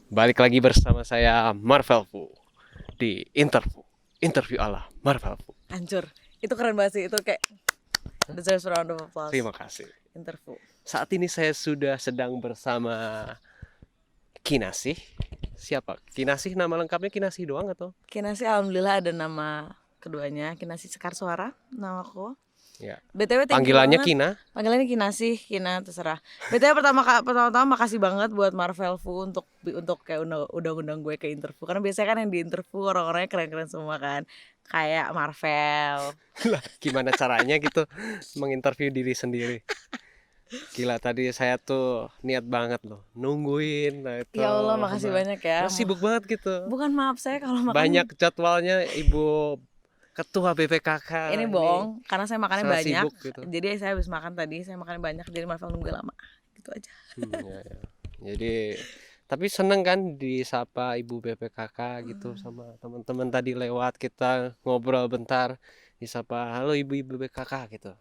Balik lagi bersama saya Marvel Fu di interview ala Marvel Fu. Hancur. Itu keren banget sih. Itu kayak deserves a round of applause. Terima kasih. Interview. Saat ini saya sudah sedang bersama Kinasih. Siapa? Kinasih nama lengkapnya Kinasih doang atau? Kinasih alhamdulillah ada nama keduanya. Kinasih Sekar Suara namaku. Ya. BTW thank you Panggilannya banget. Kina. Panggilannya Kinasih, Kina terserah. BTW pertama makasih banget buat Marvel Fu untuk kayak undang-undang gue ke interview. Karena biasanya kan yang di interview orang-orangnya keren-keren semua kan. Kayak Marvel. Lah, gimana caranya gitu menginterview diri sendiri? Gila, tadi saya tuh niat banget loh nungguin. Nah, itu Ya Allah, makasih banyak ya. Nah, sibuk banget gitu. Bukan, maaf saya kalau makan Banyak jadwalnya Ibu Ketua BPKK. ini bohong karena saya makannya sangat banyak sibuk gitu. jadi saya habis makan tadi saya makannya banyak jadi Marvel nunggu lama gitu aja. Ya. Jadi tapi seneng kan disapa Ibu BPKK gitu sama teman-teman tadi lewat kita ngobrol bentar disapa halo Ibu BPKK gitu.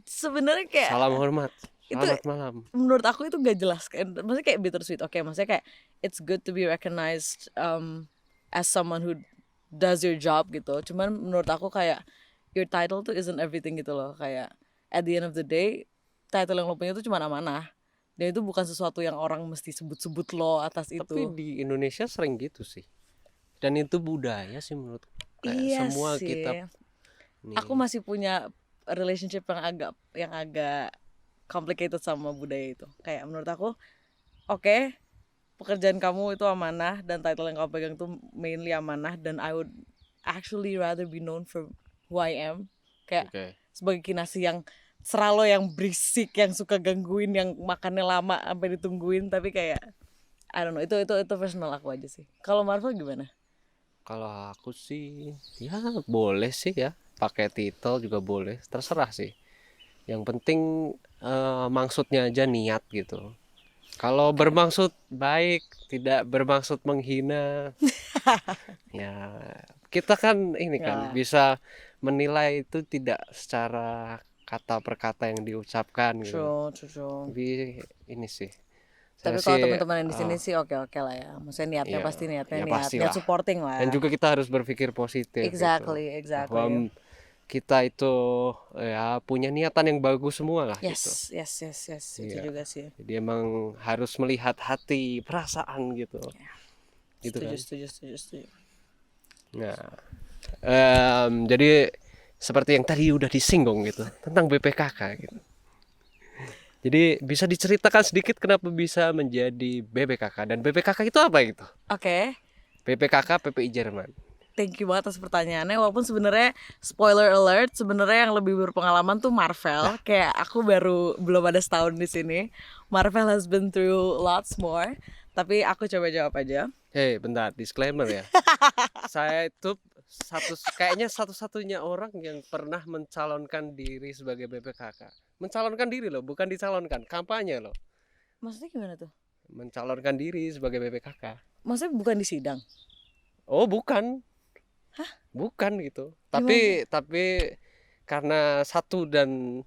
Sebenarnya kayak Salam hormat. itu Selamat malam. menurut aku itu gak jelas kan, maksudnya kayak bittersweet. Oke, maksudnya kayak it's good to be recognized as someone who does your job gitu. Cuman menurut aku kayak your title tuh isn't everything gitu loh. Kayak at the end of the day title yang lo punya itu cuma amanah dan itu bukan sesuatu yang orang mesti sebut-sebut lo atas itu. Tapi di Indonesia sering gitu sih. Dan itu budaya sih menurut kayak Iya semua sih. kita nih. Aku masih punya relationship yang agak complicated sama budaya itu. Kayak menurut aku, oke, pekerjaan kamu itu amanah dan title yang kamu pegang itu mainly amanah dan I would actually rather be known for who I am. Kayak sebagai Kinasih yang seralo, yang berisik, yang suka gangguin, yang makannya lama sampai ditungguin, tapi kayak I don't know, itu personal aku aja sih. Kalau Marvel gimana? Kalau aku sih ya boleh sih ya pakai titel juga boleh terserah sih. Yang penting maksudnya aja niat gitu. Kalau bermaksud baik, tidak bermaksud menghina, ya kita kan ini kan bisa menilai itu tidak secara kata per kata yang diucapkan gitu. True. Tapi ini sih, Tapi saya kalau sih teman-teman yang di sini sih oke lah ya. Maksudnya niatnya ya, pasti niatnya ya niat pastilah. supporting lah. Dan juga kita harus berpikir positif. Exactly. Gitu. Bahwa kita itu ya punya niatan yang bagus semua lah gitu. Yes. Itu juga sih. Jadi emang harus melihat hati, perasaan gitu. Gitu Setuju. Nah, jadi seperti yang tadi udah disinggung gitu tentang BPKK gitu. Jadi bisa diceritakan sedikit kenapa bisa menjadi BPKK dan BPKK itu apa gitu? Oke. BPKK PPI Jerman. Thank you banget atas pertanyaannya. Walaupun sebenarnya spoiler alert, sebenarnya yang lebih berpengalaman tuh Marvel. Kayak aku belum ada setahun di sini. Marvel has been through lots more. Tapi aku coba jawab aja. Hei, bentar, disclaimer ya. Saya itu kayaknya satu-satunya orang yang pernah mencalonkan diri sebagai BPKK. Mencalonkan diri loh, bukan dicalonkan, kampanye loh. Maksudnya gimana tuh? Mencalonkan diri sebagai BPKK. Maksudnya bukan di sidang? Oh, bukan. Hah? Bukan gitu. Tapi karena satu dan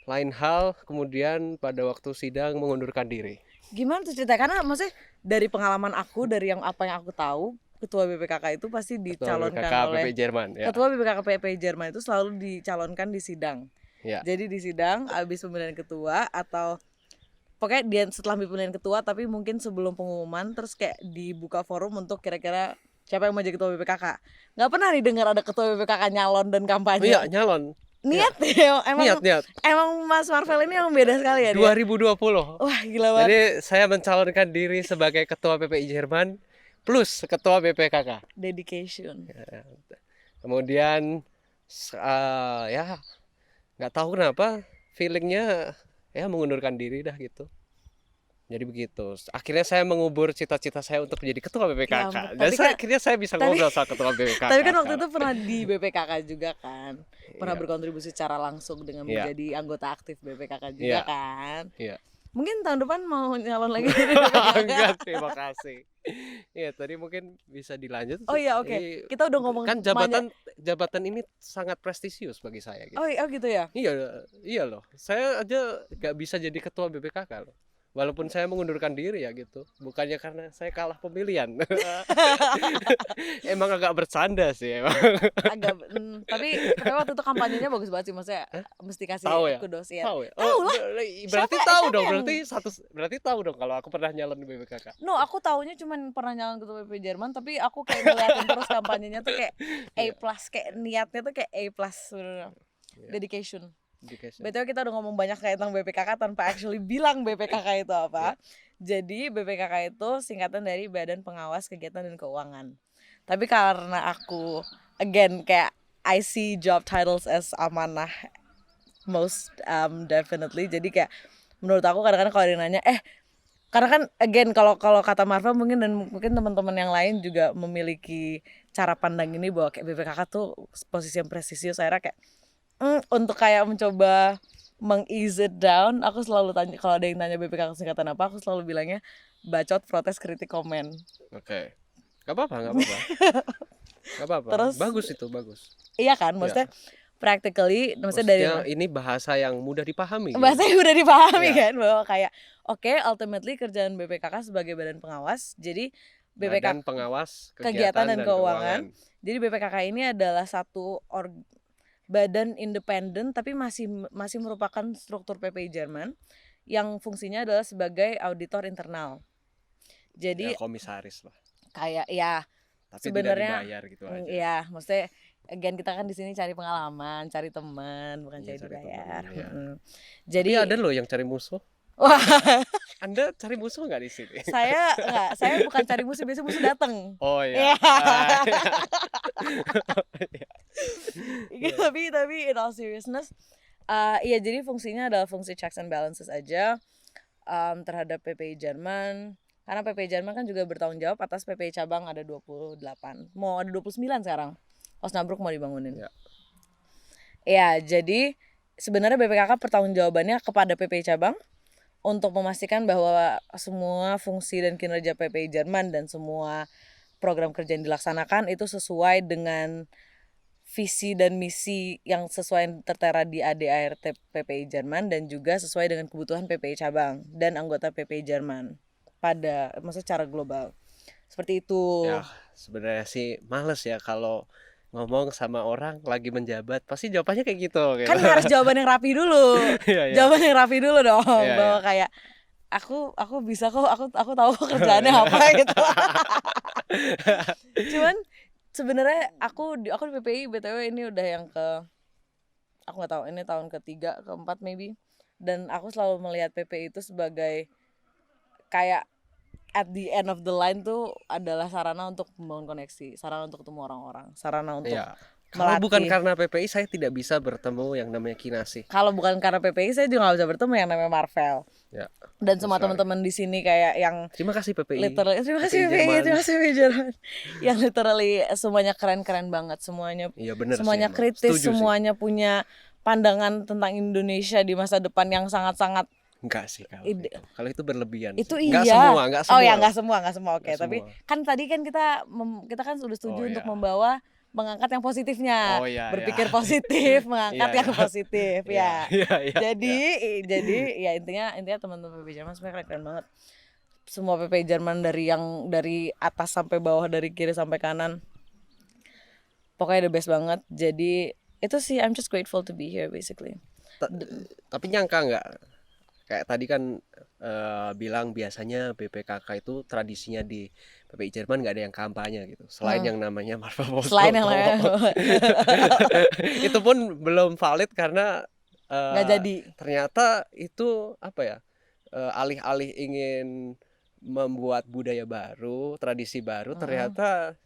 lain hal kemudian pada waktu sidang mengundurkan diri. Gimana tuh cerita? Karena maksudnya dari pengalaman aku, dari apa yang aku tahu, ketua BPKK itu pasti dicalonkan oleh PPI Jerman, ya. Ketua BPKK PPI Jerman itu selalu dicalonkan di sidang. Ya. Jadi di sidang abis pemilihan ketua atau pokoknya dia setelah pemilihan ketua tapi mungkin sebelum pengumuman terus kayak dibuka forum untuk kira-kira siapa yang mau jadi ketua BPKK. Nggak pernah nih dengar ada ketua BPKK nyalon dan kampanye. Iya, nyalon. Niat ya. Niat. Emang Mas Marvel ini emang beda sekali ya 2020. Wah, gila banget. Jadi saya mencalonkan diri sebagai ketua PPI Jerman plus ketua BPKK. Dedication. Ya. Kemudian ya nggak tahu kenapa feelingnya ya mengundurkan diri dah gitu. Jadi begitu. Akhirnya saya mengubur cita-cita saya untuk menjadi ketua BPKK. Dan akhirnya saya bisa ngobrol sama ketua BPKK. Tapi kan waktu itu pernah di BPKK juga kan. Pernah berkontribusi secara langsung dengan menjadi anggota aktif BPKK juga kan. Iya. Mungkin tahun depan mau nyalon lagi. Enggak, terima kasih. Iya, tadi mungkin bisa dilanjut. Oh iya, oke. Kita udah ngomong kan jabatan ini sangat prestisius bagi saya gitu. Oh gitu ya? Iya loh. Saya aja gak bisa jadi ketua BPKK loh. Walaupun saya mengundurkan diri ya gitu, bukannya karena saya kalah pemilihan. Emang agak bercanda sih emang. Agak tapi waktu itu kampanyenya bagus banget sih, maksudnya Hah? mesti kasih Tahu ya? kudos ya. Tahu ya? Tahu lah. Berarti Siapa tahu siapa dong, yang berarti tahu dong kalau aku pernah nyalon di BPKK. No, aku taunya cuman pernah nyalon ketua PP Jerman, tapi aku kayak ngeliatin terus kampanyenya tuh kayak A+, Iya, kayak niatnya tuh kayak A+, bener-bener. iya. Dedication. Education. BTW kita udah ngomong banyak kayak tentang BPKK tanpa actually bilang BPKK itu apa. Jadi BPKK itu singkatan dari Badan Pengawas Kegiatan dan Keuangan. Tapi karena aku again kayak I see job titles as amanah most definitely. Jadi kayak menurut aku kadang-kadang kalau ada yang nanya karena kan again kalau kalau kata Marva mungkin dan mungkin teman-teman yang lain juga memiliki cara pandang ini bahwa kayak BPKK tuh posisi yang prestisius. Saya kayak untuk kayak mencoba meng-ease it down, aku selalu tanya kalau ada yang tanya BPKK singkatan apa, aku selalu bilangnya bacot, protes, kritik, komen. Oke. Gak apa-apa, gak apa-apa. Gak apa-apa. Terus Bagus itu, bagus. iya kan, maksudnya practically, maksudnya dari Maksudnya ini bahasa yang mudah dipahami. bahasanya udah dipahami Iya. kan bahwa kayak oke, ultimately kerjaan BPKK sebagai badan pengawas. Jadi Badan BPKK Pengawas Kegiatan Kegiatan dan dan Keuangan. Keuangan. Jadi BPKK ini adalah satu badan independen tapi masih merupakan struktur PPI Jerman yang fungsinya adalah sebagai auditor internal. Jadi Ya komisaris lah. kayak ya Tapi sebenarnya tidak dibayar gitu aja. ya maksudnya again kita kan di sini cari pengalaman, cari teman, bukan Iya, cari cari dibayar. teman, ya. Jadi Tapi ada loh yang cari musuh. wah, Anda cari musuh nggak di sini? saya bukan cari musuh, biasanya musuh datang. Oh iya. Tapi in all seriousness, iya jadi fungsinya adalah fungsi checks and balances aja terhadap PPI Jerman. Karena PPI Jerman kan juga bertanggung jawab atas PPI cabang ada 28. Mau ada 29 sekarang. Osnabrück mau dibangunin. Ya. Ya, jadi sebenarnya BPKK pertanggungjawabannya kepada PPI cabang untuk memastikan bahwa semua fungsi dan kinerja PPI Jerman dan semua program kerja yang dilaksanakan itu sesuai dengan visi dan misi yang sesuai yang tertera di ADART PPI Jerman dan juga sesuai dengan kebutuhan PPI cabang dan anggota PPI Jerman pada maksudnya secara global. Seperti itu. Ya, sebenarnya sih males ya kalau ngomong sama orang lagi menjabat, pasti jawabannya kayak gitu. Kan harus jawaban yang rapi dulu. Iya, iya. Jawaban yang rapi dulu dong, Iya, bahwa iya. kayak aku bisa kok, aku tahu kerjaannya apa gitu. Cuman sebenarnya aku di PPI BTW ini udah yang aku nggak tahu ini tahun ketiga, keempat maybe. Dan aku selalu melihat PPI itu sebagai kayak at the end of the line tuh adalah sarana untuk membangun koneksi, sarana untuk ketemu orang-orang, sarana untuk Iya. Kalau melatih. bukan karena PPI saya tidak bisa bertemu yang namanya Kinasi. Kalau bukan karena PPI saya juga nggak bisa bertemu yang namanya Marvel. Ya. Dan semua teman-teman di sini kayak yang Terima kasih PPI. literally terima kasih PPI PPI, Jerman. terima kasih PPI Jerman. Yang literally semuanya keren-keren banget, semuanya Iya benar semuanya sih, kritis, setuju semuanya punya pandangan tentang Indonesia di masa depan yang sangat-sangat enggak sih kalau ide. itu. Kalau itu berlebihan. Itu sih. iya. Enggak semua. Oh ya, enggak semua. Oke, Nggak tapi semua. kan tadi kan kita kan sudah setuju Oh, untuk iya. mengangkat yang positifnya. Oh, iya, Berpikir iya. positif, mengangkat Iya, yang iya. positif ya. Iya, iya. Jadi ya intinya teman-teman PPI Jerman sebenarnya keren banget. Semua PPI Jerman dari atas sampai bawah, dari kiri sampai kanan. Pokoknya the best banget. Jadi itu sih, I'm just grateful to be here basically. Tapi nyangka nggak? Kayak tadi kan bilang biasanya BPKK itu tradisinya di PPI Jerman nggak ada yang kampanye gitu. Selain yang namanya Marva Posko. Selain yang lain itu pun belum valid karena nggak jadi. ternyata itu apa ya? Alih-alih ingin membuat budaya baru, tradisi baru, ternyata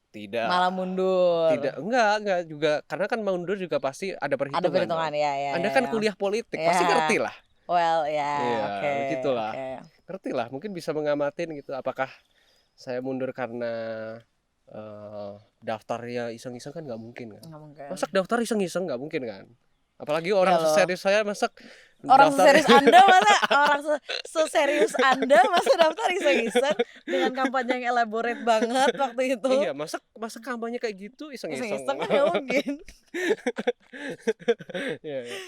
tidak. Malah mundur. Enggak juga, karena kan mundur juga pasti ada perhitungan. Ada perhitungan dong. ya. Anda kan kuliah politik, pasti ngerti lah. Well, ya, Iya, oke. begitulah. Oke. Ngerti lah, mungkin bisa mengamatin gitu. Apakah saya mundur karena daftarnya iseng-iseng kan nggak mungkin kan. Nggak mungkin. Masak daftar iseng-iseng nggak mungkin kan. Apalagi orang Iya loh. seserius saya masak Orang daftar. seserius Anda masa seserius Anda masa daftar iseng-iseng dengan kampanye yang elaborate banget waktu itu. Iya, masa masa kampanye kayak gitu iseng-iseng. Iseng-iseng kan gak mungkin. Iya, iya.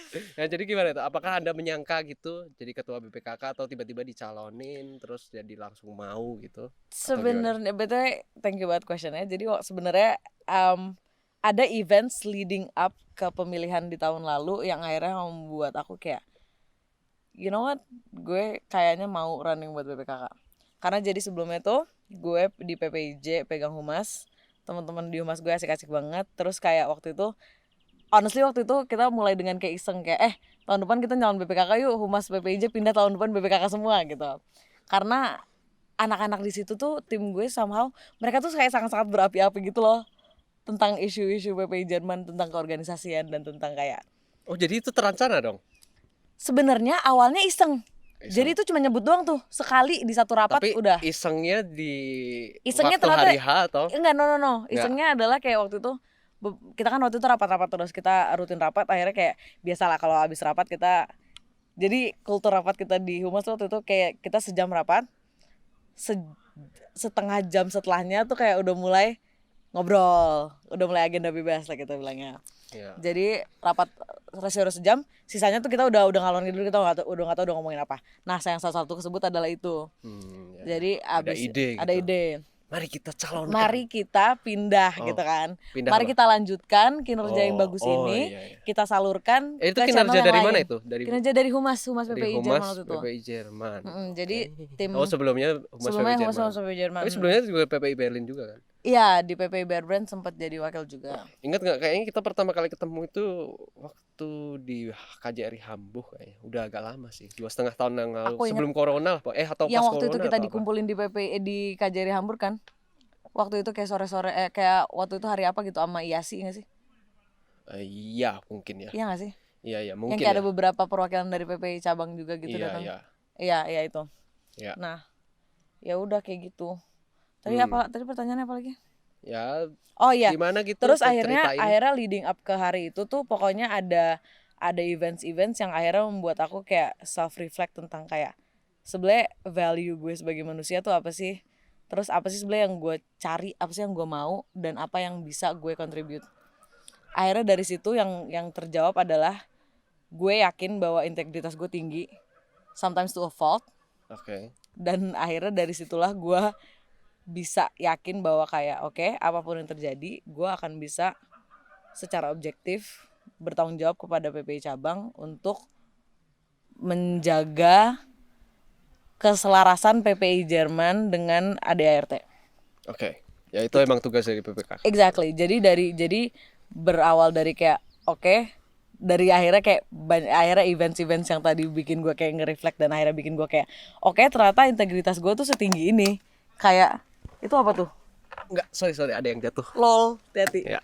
Nah, jadi gimana tuh? Apakah Anda menyangka gitu jadi ketua BPKK atau tiba-tiba dicalonin terus jadi langsung mau gitu? Atau gimana? Sebenarnya BTW thank you banget questionnya. Jadi sebenarnya ada events leading up ke pemilihan di tahun lalu yang akhirnya membuat aku kayak you know what, gue kayaknya mau running buat BPKK. Karena jadi sebelumnya tuh gue di PPIJ pegang humas, teman-teman di humas gue asik-asik banget. Terus kayak waktu itu honestly waktu itu kita mulai dengan kayak iseng kayak tahun depan kita nyalon BPKK yuk, humas PPIJ pindah tahun depan BPKK semua gitu. Karena anak-anak di situ tuh tim gue somehow mereka tuh kayak sangat-sangat berapi-api gitu loh tentang isu-isu PPI Jerman, tentang keorganisasian dan tentang kayak Oh, jadi itu terancana dong? sebenarnya awalnya iseng. Jadi itu cuma nyebut doang tuh sekali di satu rapat Tapi udah. isengnya di Isengnya waktu ternyata hari H atau? enggak, no. Isengnya adalah kayak waktu itu kita kan waktu itu rapat-rapat terus, kita rutin rapat, akhirnya kayak biasalah kalau habis rapat kita, jadi kultur rapat kita di humas tuh waktu itu kayak kita sejam rapat, setengah jam setelahnya tuh kayak udah mulai ngobrol, udah mulai agenda bebas lah kita bilangnya. Iya. Jadi rapat rasio sejam, sisanya tuh kita udah ngalor ngidul, kita udah nggak tahu udah ngomongin apa. Nah, yang salah satu tersebut adalah itu. Ya. Jadi Ada abis ide ada gitu. ide. Mari kita calonkan. Mari kita pindah Oh, gitu kan. pindah Mari apa? kita lanjutkan kinerja yang bagus ini. Iya. Kita salurkan Itu ke channel kinerja yang dari lain. mana itu? Dari Kinerja dari humas dari PPI Humas Jerman waktu itu. PPI Jerman. Jadi tim Oh, sebelumnya Humas sebelumnya PPI humas Jerman. PPI Jerman. Tapi sebelumnya juga PPI Berlin juga kan? Iya, di PPI Berbrand sempat jadi wakil juga. Ingat nggak? Kayaknya kita pertama kali ketemu itu waktu di KJRI Hamburg kayaknya. Udah agak lama sih, 2,5 tahun yang lalu. Aku ingat. Sebelum corona lah, atau Yang pas waktu itu corona kita atau apa? dikumpulin di di KJRI Hamburg kan. Waktu itu kayak sore-sore kayak waktu itu hari apa gitu sama IASI nggak sih? Iya, mungkin ya. Iya nggak sih? Iya, Yang mungkin kayak ya. ada beberapa perwakilan dari PPI cabang juga gitu datang. Iya. Iya itu. Iya. Nah, ya udah kayak gitu. Tadi tadi pertanyaannya apa lagi? Ya, Oh iya. gimana gitu? Terus akhirnya ceritain. leading up ke hari itu tuh pokoknya ada events yang akhirnya membuat aku kayak self reflect tentang kayak sebenarnya value gue sebagai manusia tuh apa sih? Terus apa sih sebenarnya yang gue cari, apa sih yang gue mau, dan apa yang bisa gue contribute. Akhirnya dari situ yang terjawab adalah gue yakin bahwa integritas gue tinggi, sometimes to a fault. Oke. Dan akhirnya dari situlah gue bisa yakin bahwa kayak oke, apapun yang terjadi gue akan bisa secara objektif bertanggung jawab kepada PPI cabang untuk menjaga keselarasan PPI Jerman dengan ADART. Oke. Ya itu emang tugas dari PPK. Exactly. Jadi berawal dari kayak oke, dari akhirnya kayak akhirnya events yang tadi bikin gue kayak nge-reflect dan akhirnya bikin gue kayak oke, ternyata integritas gue tuh setinggi ini. Kayak itu apa tuh? Enggak, sorry ada yang jatuh. Lol, hati. Ya.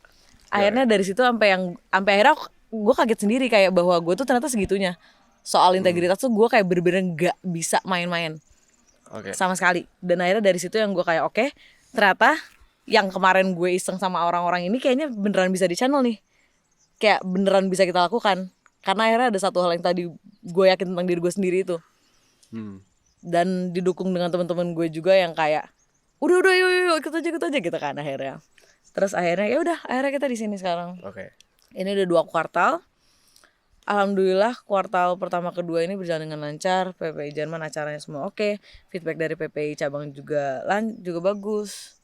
Akhirnya dari situ sampai akhirnya gue kaget sendiri kayak bahwa gue tuh ternyata segitunya. Soal integritas tuh gue kayak bener-bener gak bisa main-main. Oke. Sama sekali. Dan akhirnya dari situ yang gue kayak oke, ternyata yang kemarin gue iseng sama orang-orang ini kayaknya beneran bisa di channel nih. Kayak beneran bisa kita lakukan. Karena akhirnya ada satu hal yang tadi gue yakin tentang diri gue sendiri itu. Dan didukung dengan teman-teman gue juga yang kayak udah yuk ikut aja gitu kan akhirnya. Terus akhirnya ya udah, akhirnya kita di sini sekarang. Oke. Ini udah 2 kuartal. Alhamdulillah kuartal pertama kedua ini berjalan dengan lancar. PPI Jerman acaranya semua oke. Feedback dari PPI cabang juga bagus.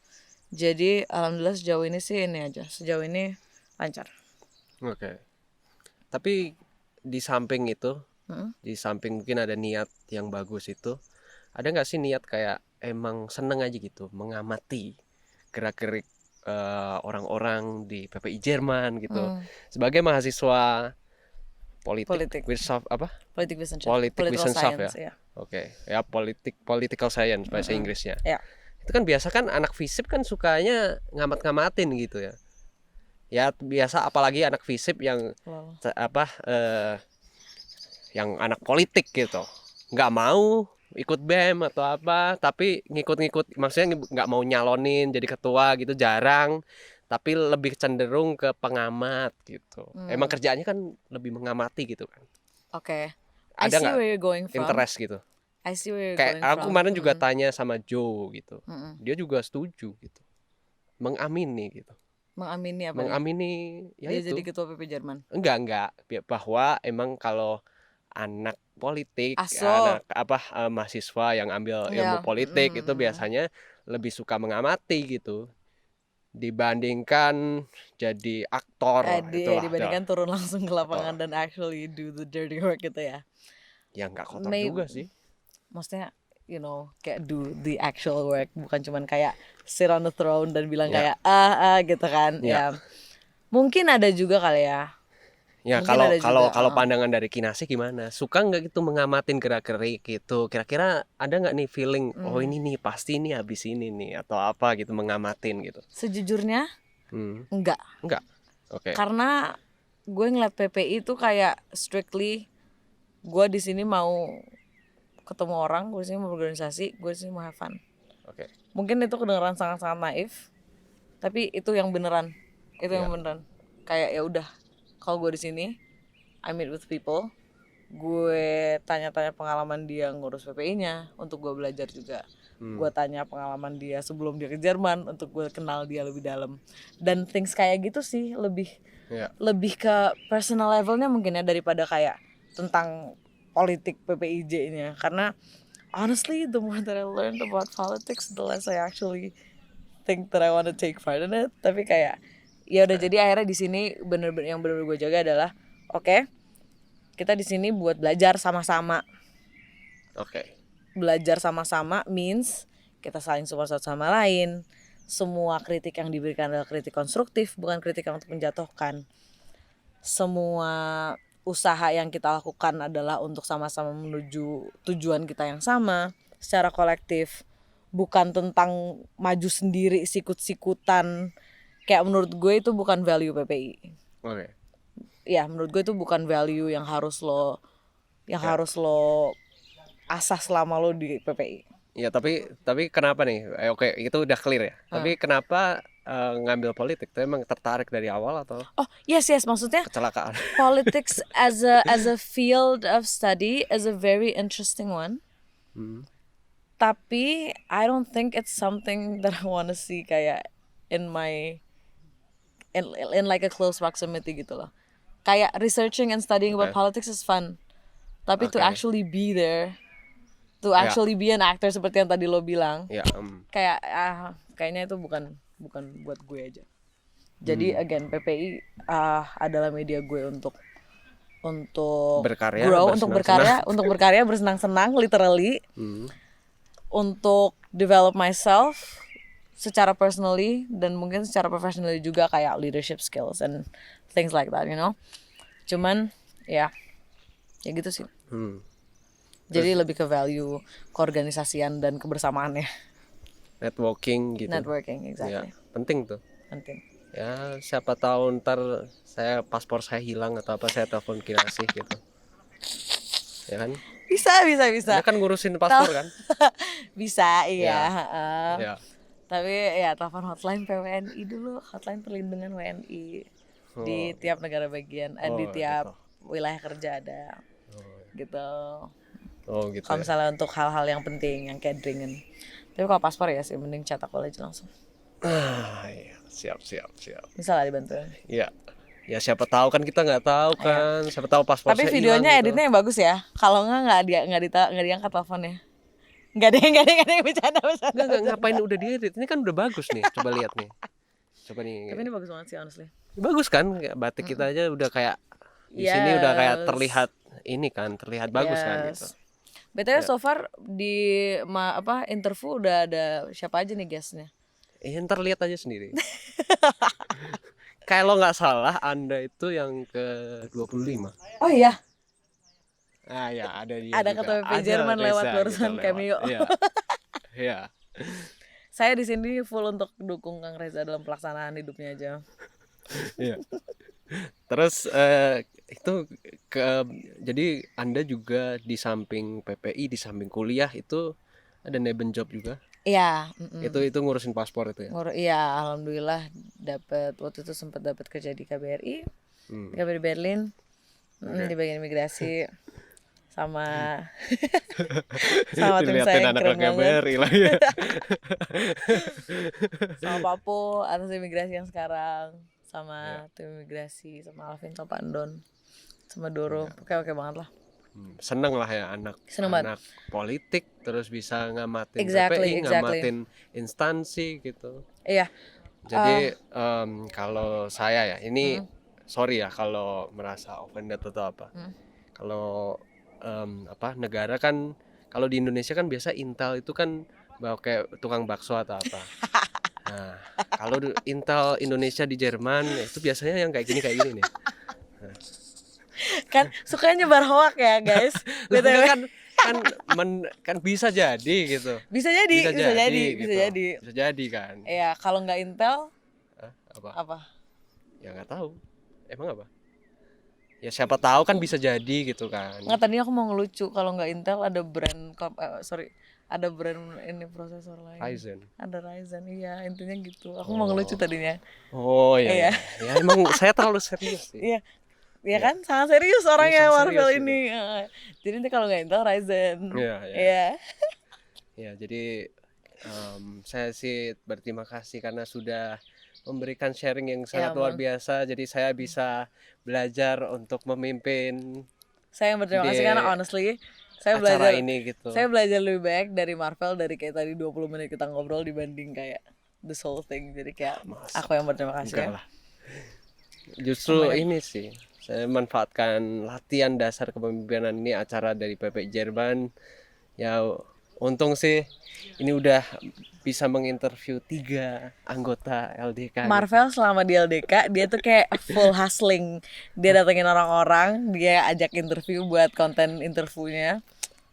Jadi alhamdulillah sejauh ini sih ini aja. Sejauh ini lancar. Oke. Tapi di samping itu, di samping mungkin ada niat yang bagus itu, ada nggak sih niat kayak emang seneng aja gitu mengamati gerak-gerik orang-orang di PPI Jerman gitu. Sebagai mahasiswa politik Wissenschaft ya. Oke. Ya political science bahasa Inggrisnya. Ya. Itu kan biasa kan anak FISIP kan sukanya ngamat-ngamatin gitu ya. Ya biasa apalagi anak FISIP yang yang anak politik gitu. Nggak mau ikut BEM atau apa, tapi ngikut-ngikut, maksudnya nggak mau nyalonin jadi ketua gitu, jarang, tapi lebih cenderung ke pengamat gitu. Emang kerjaannya kan lebih mengamati gitu kan. Oke. I ada see nggak where you're going from. interest gitu? I see where you're Kayak going aku from. kemarin juga tanya sama Joe gitu, Mm-mm. dia juga setuju gitu, mengamini gitu, Mengamini apa nih? mengamini ya Dia itu. jadi ketua PP Jerman. Enggak, bahwa emang kalau anak politik, Aso. anak mahasiswa yang ambil ilmu Ya. politik itu biasanya lebih suka mengamati gitu dibandingkan jadi aktor. Itulah Dibandingkan turun langsung ke lapangan aktor. dan actually do the dirty work gitu ya. Ya nggak kotor Maybe, juga sih. maksudnya kayak do the actual work, bukan cuman kayak sit on the throne dan bilang Ya. kayak gitu kan. Ya. Ya mungkin ada juga kali ya. Ya Mungkin kalau ada kalau juga, kalau pandangan dari Kinasi gimana? Suka nggak gitu mengamatin gerak-gerik gitu? Kira-kira ada nggak nih feeling, oh ini nih pasti nih habis ini nih atau apa gitu mengamatin gitu? sejujurnya enggak. Enggak. Oke. Karena gue ngeliat PPI itu kayak strictly gue di sini mau ketemu orang, gue di sini mau berorganisasi, gue di sini mau have fun. Oke. Mungkin itu kedengeran sangat-sangat naif, tapi itu yang beneran. Itu yang beneran. Kayak ya udah, kalau gue di sini I meet with people, gue tanya-tanya pengalaman dia ngurus PPI-nya untuk gue belajar juga. Gue tanya pengalaman dia sebelum dia ke Jerman untuk gue kenal dia lebih dalam. Dan things kayak gitu sih lebih ke personal levelnya mungkin ya, daripada kayak tentang politik PPIJ-nya. Karena honestly the more that I learned about politics, the less I actually think that I want to take part in it. Tapi kayak ya udah, jadi akhirnya di sini bener-bener yang bener-bener gue jaga adalah oke, kita di sini buat belajar sama-sama. Oke. Belajar sama-sama means kita saling support satu sama lain. Semua kritik yang diberikan adalah kritik konstruktif, bukan kritik yang untuk menjatuhkan. Semua usaha yang kita lakukan adalah untuk sama-sama menuju tujuan kita yang sama secara kolektif, bukan tentang maju sendiri sikut-sikutan. Kayak menurut gue itu bukan value PPI. Oke. Ya menurut gue itu bukan value yang harus lo asah selama lo di PPI. Ya tapi kenapa nih? Oke, itu udah clear ya. Tapi kenapa ngambil politik? Itu emang tertarik dari awal atau Oh yes, maksudnya kecelakaan? politics as a field of study is a very interesting one. Tapi I don't think it's something that I wanna see kayak in like a close proximity gitu loh. Kayak researching and studying about politics is fun. Tapi to actually be there, to actually be an actor seperti yang tadi lo bilang, kayak kayaknya itu bukan buat gue aja. Jadi again PPI adalah media gue untuk berkarya, grow, untuk berkarya bersenang-senang literally, untuk develop myself secara personally dan mungkin secara professionally juga, kayak leadership skills and things like that, Cuman ya gitu sih. Jadi lebih ke value keorganisasian dan kebersamaannya. Networking gitu. Networking, exactly. Ya, penting tuh. Penting. Ya siapa tahu ntar paspor saya hilang atau apa, saya telepon Kinasi gitu. Ya kan? Bisa. Dia kan ngurusin paspor kan? Bisa, iya. Ya. Tapi ya telepon hotline PWNI dulu, hotline perlindungan WNI di tiap negara bagian, di tiap wilayah kerja ada. Gitu. Gitu. Kalau misalnya untuk hal-hal yang penting, yang kayak dringin. Tapi kalau paspor ya sih mending cetak aja langsung. Iya. Siap. Bisa lah dibantuin. Iya. Ya siapa tahu kan, kita nggak tahu kan. Siapa tahu paspor tapi saya videonya hilang, editnya yang bagus ya. Kalau nggak diangkat teleponnya. Nggak ada yang bercanda. Nggak ngapain udah diedit. Ini kan udah bagus nih. Coba lihat nih. Coba nih. Tapi ini bagus banget sih honestly. Bagus kan? Batik kita aja udah kayak di sini udah kayak terlihat ini kan, terlihat bagus kan gitu. BTW so far di interview udah ada siapa aja nih guestnya? Ntar lihat aja sendiri. Kalau nggak salah Anda itu yang ke-25. Oh iya. Ya ada dia. Ada juga. ketua PP Jerman lewat barusan cameo. Iya. Saya di sini full untuk dukung Kang Reza dalam pelaksanaan hidupnya aja. Iya. Terus jadi Anda juga di samping PPI, di samping kuliah itu ada neben job juga? Iya. Itu ngurusin paspor itu ya? Iya, alhamdulillah waktu itu sempat dapat kerja di KBRI, di KBRI Berlin, di bagian imigrasi. sama sama tim Dilihatin saya yang keren anak-anaknya banget, Berry lah ya. sama Papo atas imigrasi yang sekarang, Ya, sama tim imigrasi, sama Alvin, sama Pandon, sama Doro. ya. Oke banget lah, Seneng lah ya seneng banget. anak-anak politik terus bisa ngamatin Exactly. PPI, ngamatin instansi gitu. Iya. Jadi kalau saya ya ini Hmm. sorry ya kalau merasa offended atau apa. Kalau negara kan kalau di Indonesia kan biasa Intel itu kan bawa kayak tukang bakso atau apa. Nah, kalau Intel Indonesia di Jerman itu biasanya yang kayak gini nih. Kan sukanya nyebar hoak ya guys. Lah, BTW. enggak kan bisa jadi gitu. Bisa jadi Gitu. bisa jadi. Bisa jadi kan. Iya, kalau nggak Intel apa? Ya nggak tahu. Emang apa? Ya siapa tahu kan bisa jadi gitu kan. Nggak, tadi aku mau ngelucu, kalau nggak Intel ada brand ada brand ini prosesor lain. Ryzen. Ada Ryzen, iya, intinya gitu. Aku mau ngelucu tadinya. Oh Iya. Ya emang saya terlalu serius sih. Iya. Ya kan, sangat serius orangnya sangat Marvel serius ini. Jadi nanti kalau nggak Intel, Ryzen. Iya. Ya, jadi saya sih berterima kasih karena sudah memberikan sharing yang sangat luar biasa. Jadi saya bisa belajar untuk memimpin Saya yang berterima kasih di karena honestly saya acara belajar ini gitu. saya belajar lebih banyak dari Marvel dari kayak tadi 20 menit kita ngobrol dibanding kayak the whole thing. Jadi kayak aku yang berterima kasih Enggak ya. lah. Justru ini sih saya manfaatkan latihan dasar kepemimpinan ini acara dari PP Jerman. Ya untung sih ini udah bisa menginterview 3 anggota LDK. Marvel selama di LDK dia tuh kayak full hustling. Dia datengin orang-orang, dia ajak interview buat konten interviewnya.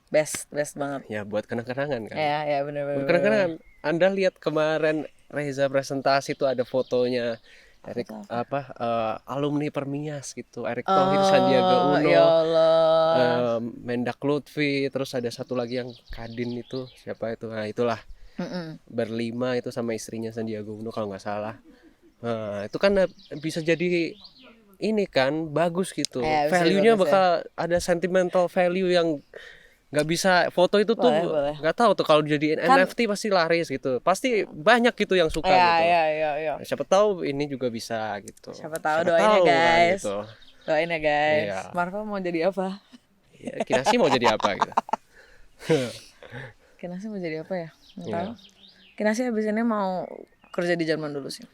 Best banget. Ya buat kenang-kenangan kan. Ya benar. Buat kenang-kenangan. Anda lihat kemarin Reza presentasi itu ada fotonya Erik alumni Permias gitu. Erick Thohir, Sandiaga Uno, Ya Allah. Mendak Lutfi, terus ada satu lagi yang Kadin itu siapa itu? Nah itulah berlima itu sama istrinya Sandiaga Uno kalau nggak salah. Nah itu kan bisa jadi ini kan bagus gitu. Value-nya bakal ada sentimental value yang nggak bisa foto itu tuh nggak tahu tuh kalau dijadiin NFT pasti laris gitu, pasti banyak gitu yang suka gitu. Iya. Siapa tahu ini juga bisa gitu. Siapa tahu, doain ya guys. Gitu. Doain ya guys. Iya. Marvel mau jadi apa? Ya, Kinasi mau jadi apa gitu. Kinasi mau jadi apa ya? Nggak tahu. Kinasi abis ini mau kerja di Jerman dulu sih.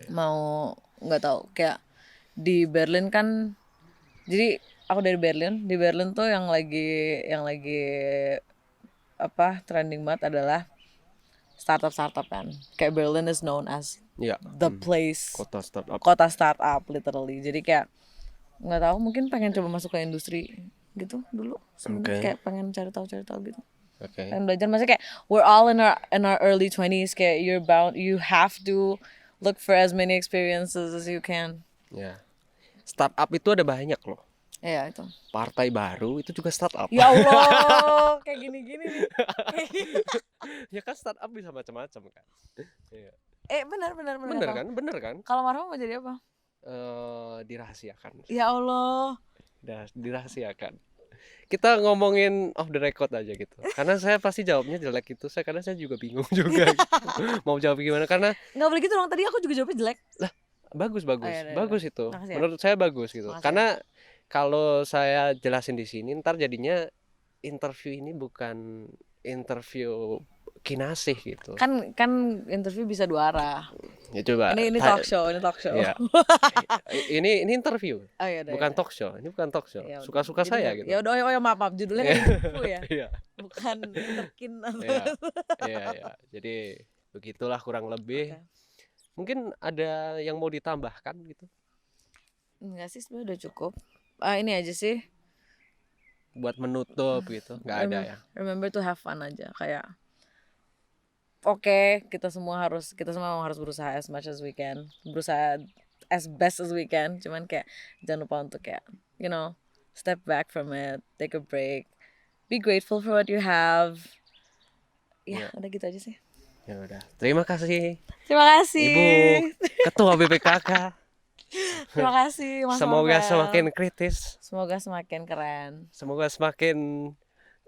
Mau nggak tahu kayak di Berlin kan. Jadi aku dari Berlin. Di Berlin tuh yang lagi trending banget adalah startup kan. Kayak Berlin is known as the place, kota startup literally. Jadi kayak nggak tahu, mungkin pengen coba masuk ke industri gitu dulu. Kayak pengen cari tahu gitu. Pengen belajar, maksudnya kayak we're all in our early 20s, kayak you have to look for as many experiences as you can. Ya. Startup itu ada banyak loh. Iya itu. Partai baru itu juga startup. Ya Allah, kayak gini-gini nih. Ya kan startup bisa macam-macam kan. Iya. Bener kan? Kalau Marvel mau jadi apa? Dirahasiakan. Ya Allah. Dirahasiakan. Kita ngomongin off the record aja gitu. Karena saya pasti jawabnya jelek gitu. Karena saya juga bingung juga gitu. Mau jawab gimana karena nggak boleh gitu dong. Tadi aku juga jawabnya jelek. Lah, bagus. Bagus itu. Makasih Menurut saya bagus gitu. Makasih Karena kalau saya jelasin di sini ntar jadinya interview ini bukan interview kinasih gitu. Kan interview bisa 2 arah. Ya coba. Ini talk show. Ya. ini interview. Bukan talk show. Ini bukan talk show. Suka-suka saya gitu. Ya udah, maaf judulnya kan interview ya. Iya. Bukan interkin atau. Iya. Jadi begitulah kurang lebih. Mungkin ada yang mau ditambahkan gitu? Enggak sih, sebenarnya udah cukup. Ini aja sih. Buat menutup gitu. Nggak ada ya. Remember to have fun aja, kayak Oke, kita semua harus berusaha as much as we can, berusaha as best as we can. Cuman kayak jangan lupa untuk kayak step back from it, take a break, be grateful for what you have. Udah gitu aja sih. Ya udah. Terima kasih. Terima kasih. Ibu Ketua BPKK. Terima kasih Mas Semoga Marvel. semakin kritis. Semoga semakin keren. Semoga semakin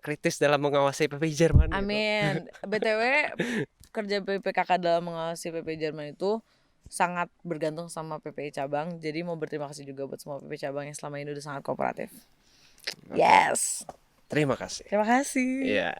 kritis dalam mengawasi PP Jerman gitu. Amin. BTW kerja PPKK dalam mengawasi PP Jerman itu sangat bergantung sama PPI cabang. Jadi mau berterima kasih juga buat semua PPI cabang yang selama ini udah sangat kooperatif. Yes. Terima kasih. Terima kasih. Iya.